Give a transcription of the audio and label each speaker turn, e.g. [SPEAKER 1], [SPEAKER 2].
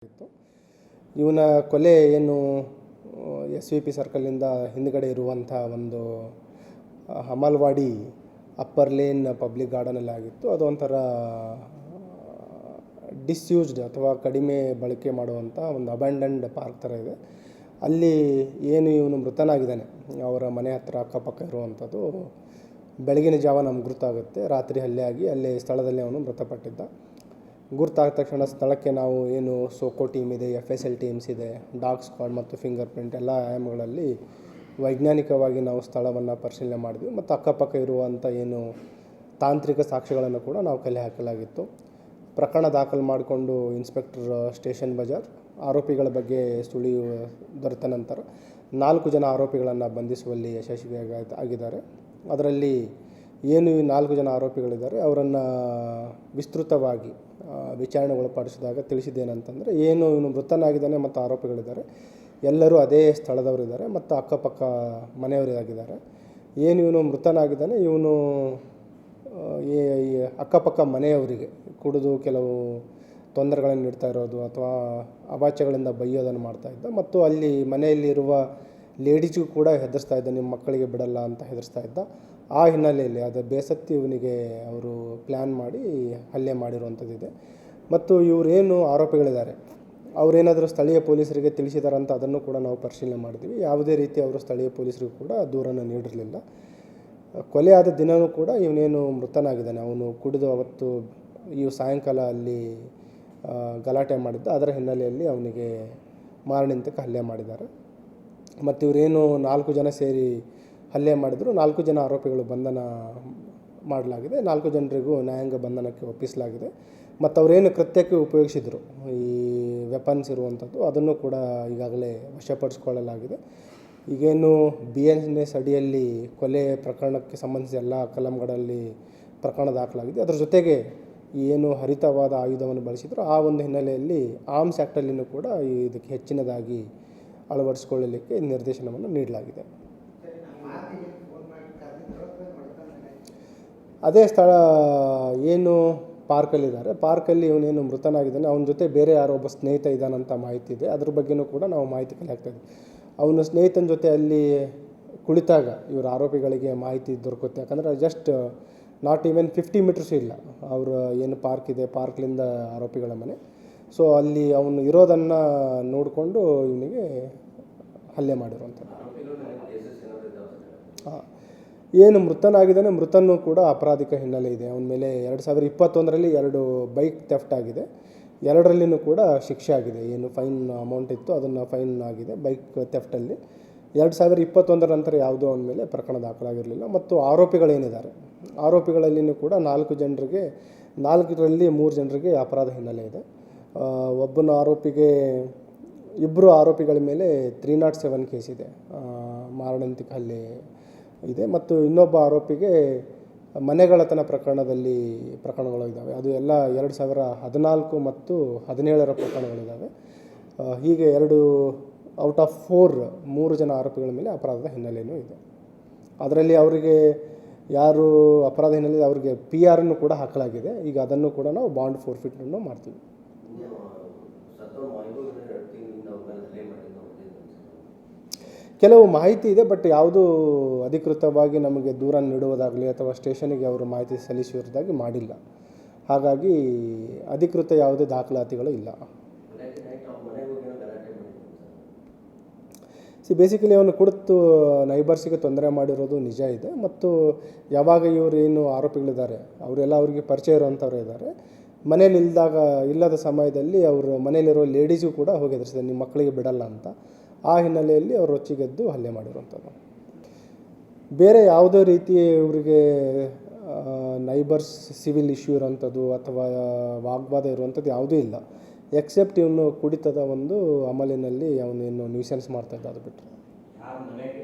[SPEAKER 1] ಇತ್ತು. ಇವನ ಕೊಲೆ ಏನು SVP ಸರ್ಕಲಿಂದ ಹಿಂದುಗಡೆ ಇರುವಂಥ ಒಂದು ಅಮಲ್ವಾಡಿ ಅಪ್ಪರ್ ಲೇನ್ ಪಬ್ಲಿಕ್ ಗಾರ್ಡನಲ್ಲಿ ಆಗಿತ್ತು. ಅದು ಒಂಥರ ಡಿಸ್ಯೂಸ್ಡ್ ಅಥವಾ ಕಡಿಮೆ ಬಳಕೆ ಮಾಡುವಂಥ ಒಂದು ಅಬ್ಯಾಂಡನ್ಡ್ ಪಾರ್ಕ್ ಥರ ಇದೆ. ಅಲ್ಲಿ ಏನು ಇವನು ಮೃತನಾಗಿದ್ದಾನೆ ಅವರ ಮನೆ ಹತ್ತಿರ ಅಕ್ಕಪಕ್ಕ ಇರುವಂಥದ್ದು ಬೆಳಗಿನ ಜಾವ ನಮ್ಗೆ ಗುರುತಾಗುತ್ತೆ. ರಾತ್ರಿ ಹಲ್ಲೆ ಆಗಿ ಅಲ್ಲೇ ಸ್ಥಳದಲ್ಲಿ ಅವನು ಮೃತಪಟ್ಟಿದ್ದ. ಗುರುತಾದ ತಕ್ಷಣ ಸ್ಥಳಕ್ಕೆ ನಾವು ಏನು ಸೋಕೋ ಟೀಮ್ ಇದೆ, FSL ಟೀಮ್ಸ್ ಇದೆ, ಡಾಗ್ ಸ್ಕ್ವಾಡ್ ಮತ್ತು ಫಿಂಗರ್ ಪ್ರಿಂಟ್ ಎಲ್ಲ ಆಯಾಮಗಳಲ್ಲಿ ವೈಜ್ಞಾನಿಕವಾಗಿ ನಾವು ಸ್ಥಳವನ್ನು ಪರಿಶೀಲನೆ ಮಾಡಿದ್ವಿ. ಮತ್ತು ಅಕ್ಕಪಕ್ಕ ಇರುವಂಥ ಏನು ತಾಂತ್ರಿಕ ಸಾಕ್ಷ್ಯಗಳನ್ನು ಕೂಡ ನಾವು ಕಲೆ ಹಾಕಲಾಗಿತ್ತು. ಪ್ರಕರಣ ದಾಖಲು ಮಾಡಿಕೊಂಡು ಇನ್ಸ್ಪೆಕ್ಟರ್ ಸ್ಟೇಷನ್ ಬಜಾರ್ ಆರೋಪಿಗಳ ಬಗ್ಗೆ ಸುಳಿವು ದೊರೆತ ನಂತರ 4 ಜನ ಆರೋಪಿಗಳನ್ನು ಬಂಧಿಸುವಲ್ಲಿ ಯಶಸ್ವಿಯಾಗಿದ್ದಾರೆ. ಅದರಲ್ಲಿ ಏನು ಈ 4 ಜನ ಆರೋಪಿಗಳಿದ್ದಾರೆ ಅವರನ್ನು ವಿಸ್ತೃತವಾಗಿ ವಿಚಾರಣೆಗೊಳಪಡಿಸಿದಾಗ ತಿಳಿಸಿದ್ದೇನೆಂತಂದರೆ, ಏನು ಇವನು ಮೃತನಾಗಿದ್ದಾನೆ ಮತ್ತು ಆರೋಪಿಗಳಿದ್ದಾರೆ ಎಲ್ಲರೂ ಅದೇ ಸ್ಥಳದವರಿದ್ದಾರೆ ಮತ್ತು ಅಕ್ಕಪಕ್ಕ ಮನೆಯವರಾಗಿದ್ದಾರೆ. ಏನು ಇವನು ಮೃತನಾಗಿದ್ದಾನೆ ಇವನು ಈ ಅಕ್ಕಪಕ್ಕ ಮನೆಯವರಿಗೆ ಕುಡಿದು ಕೆಲವು ತೊಂದರೆಗಳನ್ನು ನೀಡ್ತಾ ಇರೋದು ಅಥವಾ ಅವಾಚ್ಯಗಳಿಂದ ಬೈಯೋದನ್ನು ಮಾಡ್ತಾಯಿದ್ದ ಮತ್ತು ಅಲ್ಲಿ ಮನೆಯಲ್ಲಿರುವ ಲೇಡೀಸ್ಗೂ ಕೂಡ ಹೆದರ್ಸ್ತಾ ಇದ್ದ, ನಿಮ್ಮ ಮಕ್ಕಳಿಗೆ ಬಿಡಲ್ಲ ಅಂತ ಹೆದರ್ಸ್ತಾ ಇದ್ದ. ಆ ಹಿನ್ನೆಲೆಯಲ್ಲಿ ಅದು ಬೇಸತ್ತಿ ಇವನಿಗೆ ಅವರು ಪ್ಲ್ಯಾನ್ ಮಾಡಿ ಹಲ್ಲೆ ಮಾಡಿರುವಂಥದ್ದಿದೆ. ಮತ್ತು ಇವರೇನು ಆರೋಪಿಗಳಿದ್ದಾರೆ ಅವರೇನಾದರೂ ಸ್ಥಳೀಯ ಪೊಲೀಸರಿಗೆ ತಿಳಿಸಿದಾರಂತ ಅದನ್ನು ಕೂಡ ನಾವು ಪರಿಶೀಲನೆ ಮಾಡಿದ್ವಿ. ಯಾವುದೇ ರೀತಿ ಅವರು ಸ್ಥಳೀಯ ಪೊಲೀಸರಿಗೂ ಕೂಡ ದೂರನ್ನು ನೀಡಿರಲಿಲ್ಲ. ಕೊಲೆ ಆದ ದಿನವೂ ಕೂಡ ಇವನೇನು ಮೃತನಾಗಿದ್ದಾನೆ ಅವನು ಕುಡಿದು ಅವತ್ತು ಸಾಯಂಕಾಲ ಅಲ್ಲಿ ಗಲಾಟೆ ಮಾಡಿದ್ದ. ಅದರ ಹಿನ್ನೆಲೆಯಲ್ಲಿ ಅವನಿಗೆ ಮಾರಣಾಂತಿಕ ಹಲ್ಲೆ ಮಾಡಿದ್ದಾರೆ. ಮತ್ತು ಇವರೇನು 4 ಜನ ಸೇರಿ ಹಲ್ಲೆ ಮಾಡಿದರು. 4 ಜನ ಆರೋಪಿಗಳು ಬಂಧನ ಮಾಡಲಾಗಿದೆ. 4 ಜನರಿಗೂ ನ್ಯಾಯಾಂಗ ಬಂಧನಕ್ಕೆ ಒಪ್ಪಿಸಲಾಗಿದೆ. ಮತ್ತು ಅವರೇನು ಕೃತ್ಯಕ್ಕೆ ಉಪಯೋಗಿಸಿದರು ಈ ವೆಪನ್ಸ್ ಇರುವಂಥದ್ದು ಅದನ್ನು ಕೂಡ ಈಗಾಗಲೇ ವಶಪಡಿಸಿಕೊಳ್ಳಲಾಗಿದೆ. ಈಗೇನು BNS ಅಡಿಯಲ್ಲಿ ಕೊಲೆ ಪ್ರಕರಣಕ್ಕೆ ಸಂಬಂಧಿಸಿ ಎಲ್ಲ ಕಲಂಗಳಲ್ಲಿ ಪ್ರಕರಣ ದಾಖಲಾಗಿದೆ. ಅದರ ಜೊತೆಗೆ ಏನು ಹರಿತವಾದ ಆಯುಧವನ್ನು ಬಳಸಿದ್ರು ಆ ಒಂದು ಹಿನ್ನೆಲೆಯಲ್ಲಿ ಆರ್ಮ್ಸ್ ಆ್ಯಕ್ಟಲ್ಲಿನೂ ಕೂಡ ಇದಕ್ಕೆ ಹೆಚ್ಚಿನದಾಗಿ ಅಳವಡಿಸಿಕೊಳ್ಳಲಿಕ್ಕೆ ನಿರ್ದೇಶನವನ್ನು ನೀಡಲಾಗಿದೆ. ಅದೇ ಸ್ಥಳ ಏನು ಪಾರ್ಕಲ್ಲಿದ್ದಾರೆ, ಪಾರ್ಕಲ್ಲಿ ಇವನೇನು ಮೃತನಾಗಿದ್ದಾನೆ ಅವನ ಜೊತೆ ಬೇರೆ ಯಾರೋ ಒಬ್ಬ ಸ್ನೇಹಿತ ಇದ್ದಾನಂತ ಮಾಹಿತಿ ಇದೆ. ಅದ್ರ ಬಗ್ಗೆಯೂ ಕೂಡ ನಾವು ಮಾಹಿತಿ ಕಲೆ ಹಾಕ್ತಾಯಿದ್ವಿ. ಅವನ ಸ್ನೇಹಿತನ ಜೊತೆ ಅಲ್ಲಿ ಕುಳಿತಾಗ ಇವರು ಆರೋಪಿಗಳಿಗೆ ಮಾಹಿತಿ ದೊರಕುತ್ತೆ. ಯಾಕಂದರೆ ಜಸ್ಟ್ ನಾಟ್ ಈವನ್ 50 ಮೀಟರ್ಸು ಇಲ್ಲ ಅವರು ಏನು ಪಾರ್ಕ್ ಇದೆ, ಪಾರ್ಕ್ಲಿಂದ ಆರೋಪಿಗಳ ಮನೆ. ಸೊ ಅಲ್ಲಿ ಅವನು ಇರೋದನ್ನು ನೋಡಿಕೊಂಡು ಇವನಿಗೆ ಹಲ್ಲೆ ಮಾಡಿರುವಂಥದ್ದು. ಹಾಂ, ಏನು ಮೃತನಾಗಿದ್ದಾನೆ ಮೃತನೂ ಕೂಡ ಅಪರಾಧಿಕ ಹಿನ್ನೆಲೆ ಇದೆ. ಅವನ ಮೇಲೆ 2021ರಲ್ಲಿ 2 ಬೈಕ್ ಥೆಫ್ಟ್ ಆಗಿದೆ. 2ರಲ್ಲಿನೂ ಕೂಡ ಶಿಕ್ಷೆ ಆಗಿದೆ. ಏನು ಫೈನ್ ಅಮೌಂಟ್ ಇತ್ತು ಅದನ್ನು ಫೈನ್ ಆಗಿದೆ ಬೈಕ್ ಥೆಫ್ಟಲ್ಲಿ. 2021ರ ನಂತರ ಯಾವುದೂ ಅವನ ಮೇಲೆ ಪ್ರಕರಣ ದಾಖಲಾಗಿರಲಿಲ್ಲ. ಮತ್ತು ಆರೋಪಿಗಳೇನಿದ್ದಾರೆ ಆರೋಪಿಗಳಲ್ಲಿನೂ ಕೂಡ 4 ಜನರಿಗೆ 4ರಲ್ಲಿ 3 ಜನರಿಗೆ ಅಪರಾಧ ಹಿನ್ನೆಲೆ ಇದೆ. ಒಬ್ಬನ ಆರೋಪಿಗೆ 2 ಆರೋಪಿಗಳ ಮೇಲೆ 307 ಕೇಸ್ ಇದೆ, ಮಾರಣಾಂತಿಕ ಹಲ್ಲೆ ಇದೆ. ಮತ್ತು ಇನ್ನೊಬ್ಬ ಆರೋಪಿಗೆ ಮನೆಗಳ್ಳತನ ಪ್ರಕರಣಗಳು ಇದ್ದಾವೆ. ಅದು ಎಲ್ಲ 2014 ಮತ್ತು 2017ರ ಪ್ರಕರಣಗಳಿದ್ದಾವೆ. ಹೀಗೆ 2 ಔಟ್ ಆಫ್ 3 ಜನ ಆರೋಪಿಗಳ ಮೇಲೆ ಅಪರಾಧದ ಹಿನ್ನೆಲೆಯೂ ಇದೆ. ಅದರಲ್ಲಿ ಅವರಿಗೆ ಯಾರು ಅಪರಾಧ ಹಿನ್ನೆಲೆ ಅವರಿಗೆ PR ಕೂಡ ಹಾಕಲಾಗಿದೆ. ಈಗ ಅದನ್ನು ಕೂಡ ನಾವು ಬಾಂಡ್ ಫೋರ್ಫಿಟನ್ನು ಮಾಡ್ತೀವಿ. ಕೆಲವು ಮಾಹಿತಿ ಇದೆ, ಬಟ್ ಯಾವುದೂ ಅಧಿಕೃತವಾಗಿ ನಮಗೆ ದೂರ ನೀಡುವುದಾಗಲಿ ಅಥವಾ ಸ್ಟೇಷನಿಗೆ ಅವರು ಮಾಹಿತಿ ಸಲ್ಲಿಸುವುದಾಗಿ ಮಾಡಿಲ್ಲ. ಹಾಗಾಗಿ ಅಧಿಕೃತ ಯಾವುದೇ ದಾಖಲಾತಿಗಳು ಇಲ್ಲ. ಬೇಸಿಕಲಿ ಅವನು ಕುಡಿದು ನೈಬರ್ಸಿಗೆ ತೊಂದರೆ ಮಾಡಿರೋದು ನಿಜ ಇದೆ. ಮತ್ತು ಯಾವಾಗ ಇವರು ಏನು ಆರೋಪಿಗಳಿದ್ದಾರೆ ಅವರೆಲ್ಲ ಅವರಿಗೆ ಪರಿಚಯ ಇರುವಂಥವ್ರು ಇದ್ದಾರೆ. ಮನೇಲಿ ಇಲ್ಲದ ಸಮಯದಲ್ಲಿ ಅವರು ಮನೇಲಿರೋ ಲೇಡೀಸು ಕೂಡ ಹೋಗಿ ಎದುರಿಸಿದ್ದಾರೆ, ನಿಮ್ಮ ಮಕ್ಕಳಿಗೆ ಬಿಡಲ್ಲ ಅಂತ. ಆ ಹಿನ್ನೆಲೆಯಲ್ಲಿ ಅವರು ರೊಚ್ಚಿಗೆದ್ದು ಹಲ್ಲೆ ಮಾಡಿರುವಂಥದ್ದು. ಬೇರೆ ಯಾವುದೇ ರೀತಿ ಇವರಿಗೆ ನೈಬರ್ಸ್ ಸಿವಿಲ್ ಇಶ್ಯೂ ಇರೋವಂಥದ್ದು ಅಥವಾ ವಾಗ್ವಾದ ಇರುವಂಥದ್ದು ಯಾವುದೂ ಇಲ್ಲ. ಎಕ್ಸೆಪ್ಟ್ ಇವನು ಕುಡಿತದ ಒಂದು ಅಮಲಿನಲ್ಲಿ ಅವನೇನು ನ್ಯೂಸೆನ್ಸ್ ಮಾಡ್ತಾಯಿದ್ದ, ಅದು ಬಿಟ್ಟರೆ.